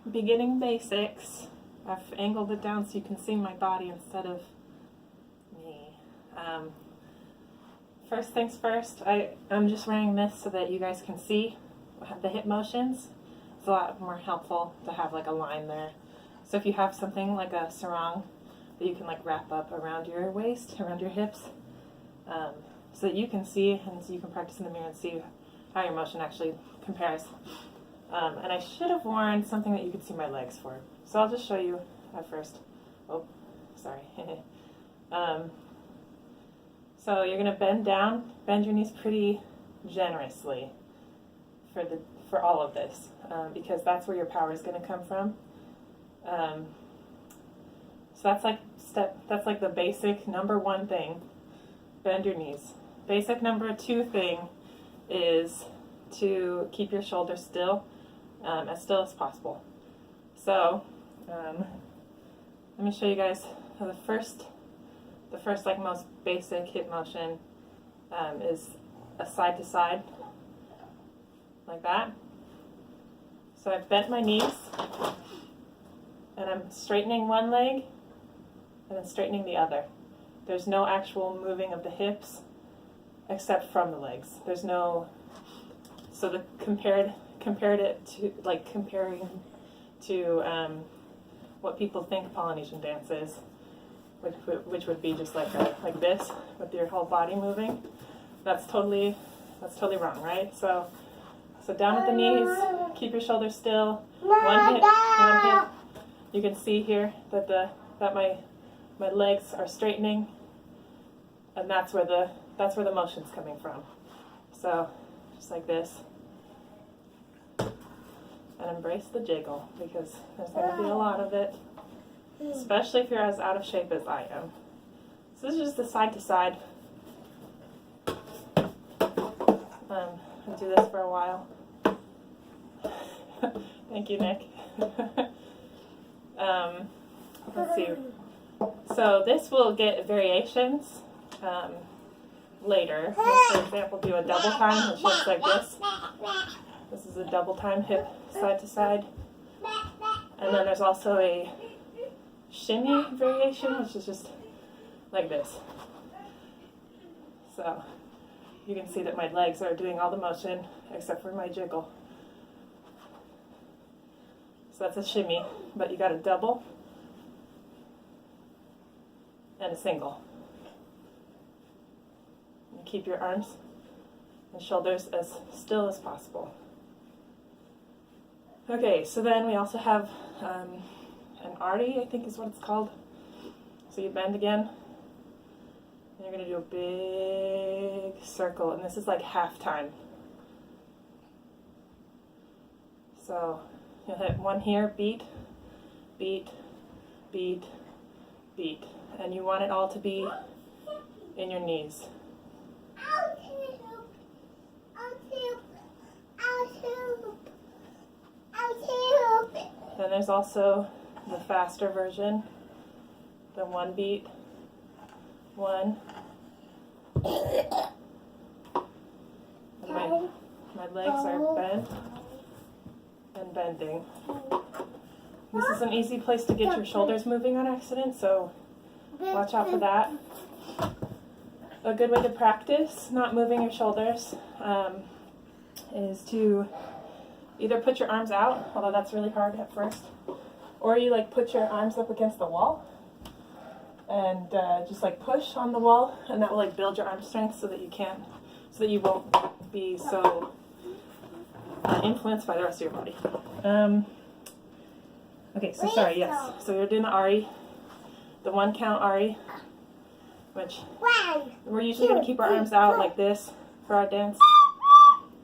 beginning basics. I've angled it down so you can see my body instead of me. First things first, I'm just wearing this so that you guys can see the hip motions. It's a lot more helpful to have like a line there. So if you have something like a sarong that you can like wrap up around your waist, around your hips, so that you can see and so you can practice in the mirror and see how your motion actually compares. And I should have worn something that you could see my legs for. So I'll just show you at first. Oh, sorry. So you're going to bend down, bend your knees pretty generously for all of this, because that's where your power is going to come from. So that's like the basic number one thing. Bend your knees. Basic number two thing is to keep your shoulders still as possible. So let me show you guys how the first like most basic hip motion is a side to side, like that. So I've bent my knees and I'm straightening one leg and then straightening the other. There's no actual moving of the hips except from the legs. There's no, so the compared it to, like comparing to what people think Polynesian dance is, which would be just like this with your whole body moving. That's totally wrong, right? So down at the knees, keep your shoulders still. One hip. You can see here that my legs are straightening, and that's where the motion's coming from. So just like this. And embrace the jiggle, because there's going to be a lot of it, especially if you're as out of shape as I am. So this is just the side to side. I'll do this for a while. Thank you, Nick. Let's see. So this will get variations later. Let's, for example, do a double time, which looks like this. This is a double time hip side to side. And then there's also a shimmy variation, which is just like this. So you can see that my legs are doing all the motion except for my jiggle. So that's a shimmy, but you got a double and a single. And keep your arms and shoulders as still as possible. Okay, so then we also have an arty, I think is what it's called. So you bend again, and you're going to do a big circle, and this is like half time. So you'll hit one here, beat, beat, beat, beat, and you want it all to be in your knees. Then there's also the faster version, the one beat, one. And my legs are bent and bending. This is an easy place to get your shoulders moving on accident, so watch out for that. A good way to practice not moving your shoulders is to either put your arms out, although that's really hard at first, or you like put your arms up against the wall and just like push on the wall, and that will like build your arm strength so that you won't be so influenced by the rest of your body. Okay, so sorry, yes. So you're doing the Ari, the 1 count Ari, which we're usually going to keep our arms out like this for our dance.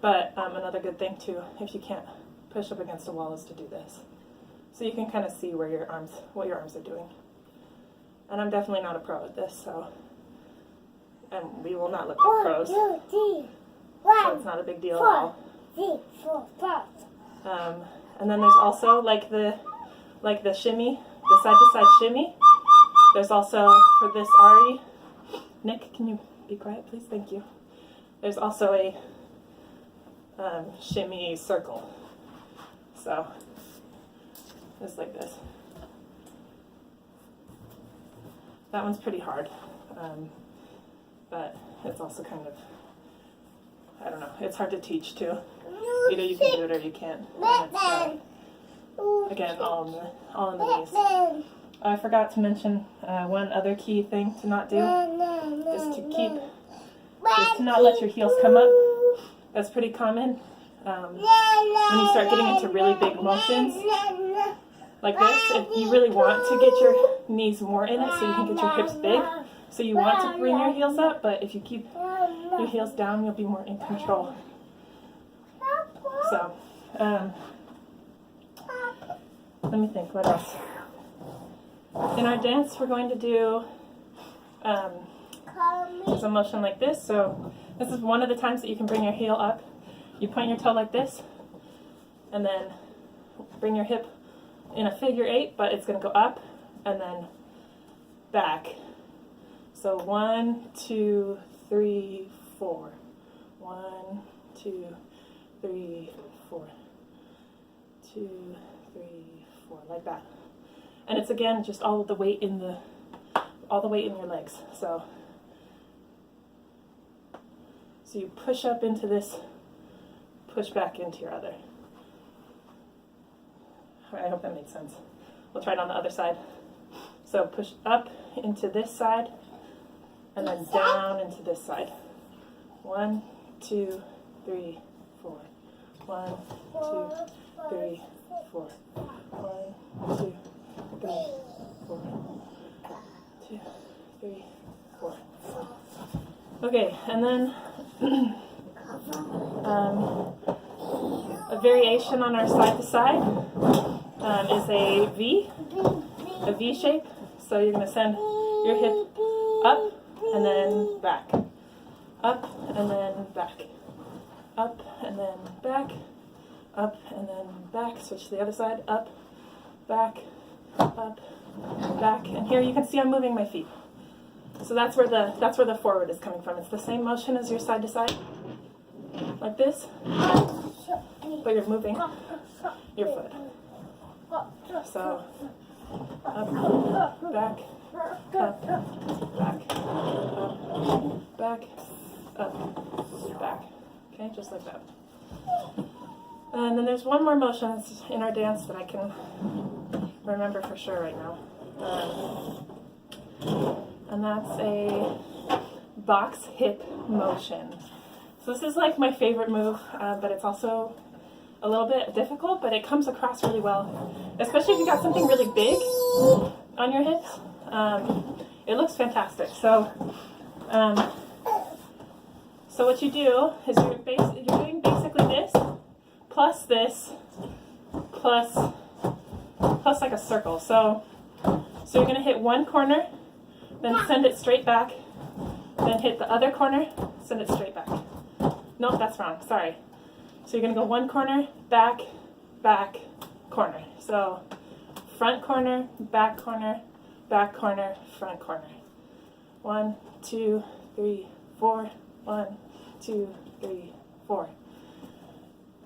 But another good thing too, if you can't push up against a wall, is to do this. So you can kind of see what your arms are doing. And I'm definitely not a pro at this, and we will not look like pros. So it's not a big deal at all. And then there's also like the shimmy, the side to side shimmy. There's also for this Ari. Nick, can you be quiet, please? Thank you. There's also a shimmy circle. So is like this. That one's pretty hard, but it's also kind of, I don't know, it's hard to teach too. Either you can do it or you can't. And it's, again, all in the knees. I forgot to mention one other key thing to not do is to not let your heels come up. That's pretty common. When you start getting into really big motions like this, if you really want to get your knees more in it so you can get your hips big, so you want to bring your heels up, but if you keep your heels down, you'll be more in control. So, let me think, what else? In our dance, we're going to do there's a motion like this. So this is one of the times that you can bring your heel up. You point your toe like this, and then bring your hip in a figure 8, but it's going to go up and then back. So 1, 2, 3, 4. 1, 2, 3, 4. 2, 3, 4, like that. And it's again just all the weight in your legs. So you push up into this, push back into your other. I hope that made sense. We'll try it on the other side. So push up into this side, and then down into this side. 1, 2, 3, 4. 1, 2, 3, 4. 1, 2, 3, 4. 2, 3, 4. Okay, and then a variation on our side to side is a V shape. So you're going to send your hip up and then back, up and then back, up and then back, up and then back. Switch to the other side, up, back, up, back. And here you can see I'm moving my feet. So that's where the forward is coming from. It's the same motion as your side to side, like this, but you're moving your foot. So up, back, up, back, up, back, up, back. Okay, just like that. And then there's one more motion that's in our dance that I can remember for sure right now. And that's a box hip motion. So this is like my favorite move, but it's also a little bit difficult, but it comes across really well, especially if you got something really big on your hips. It looks fantastic. So what you do is you're doing basically this, plus like a circle. So you're gonna hit one corner, then send it straight back, then hit the other corner, send it straight back. No, that's wrong, sorry. So you're gonna go one corner, back, back, corner. So front corner, back corner, front corner. 1, 2, 3, 4. 1, 2, 3, 4.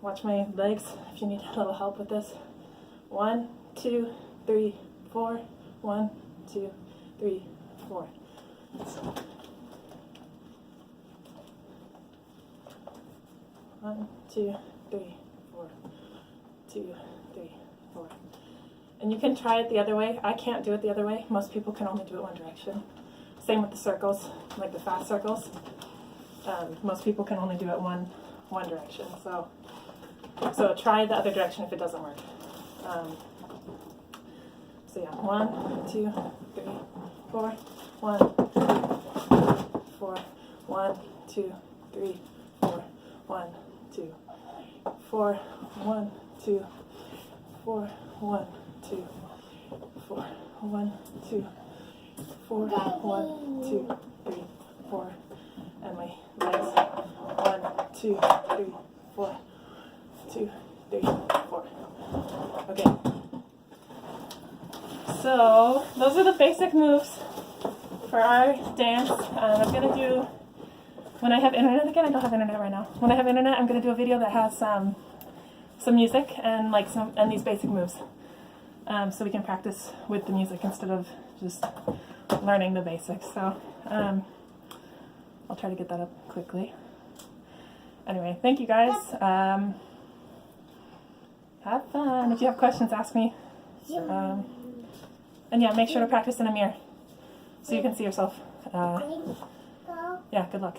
Watch my legs if you need a little help with this. 1, 2, 3, 4. 1, 2, 3, 4. One, 2, 3, 4. 2, 3, 4. And you can try it the other way. I can't do it the other way. Most people can only do it one direction. Same with the circles, like the fast circles. Most people can only do it one direction. So try the other direction if it doesn't work. So yeah, 1, 2, 3, 4. 1, 2, 4. 1, 2, 3, 4. 1, 2, 4. 1, 2, 4. 1, 2, 4. 1, 2, 4. 1, 2, 3, 4. And my legs. 1, 2, 3, 4. 2, 3, 4. Okay. So those are the basic moves for our dance. I'm gonna do, when I have internet again. I don't have internet right now. When I have internet, I'm gonna do a video that has some music and these basic moves. so we can practice with the music instead of just learning the basics. So I'll try to get that up quickly. Anyway, thank you guys. Have fun. If you have questions, ask me. And yeah, make sure to practice in a mirror so you can see yourself. Yeah, good luck.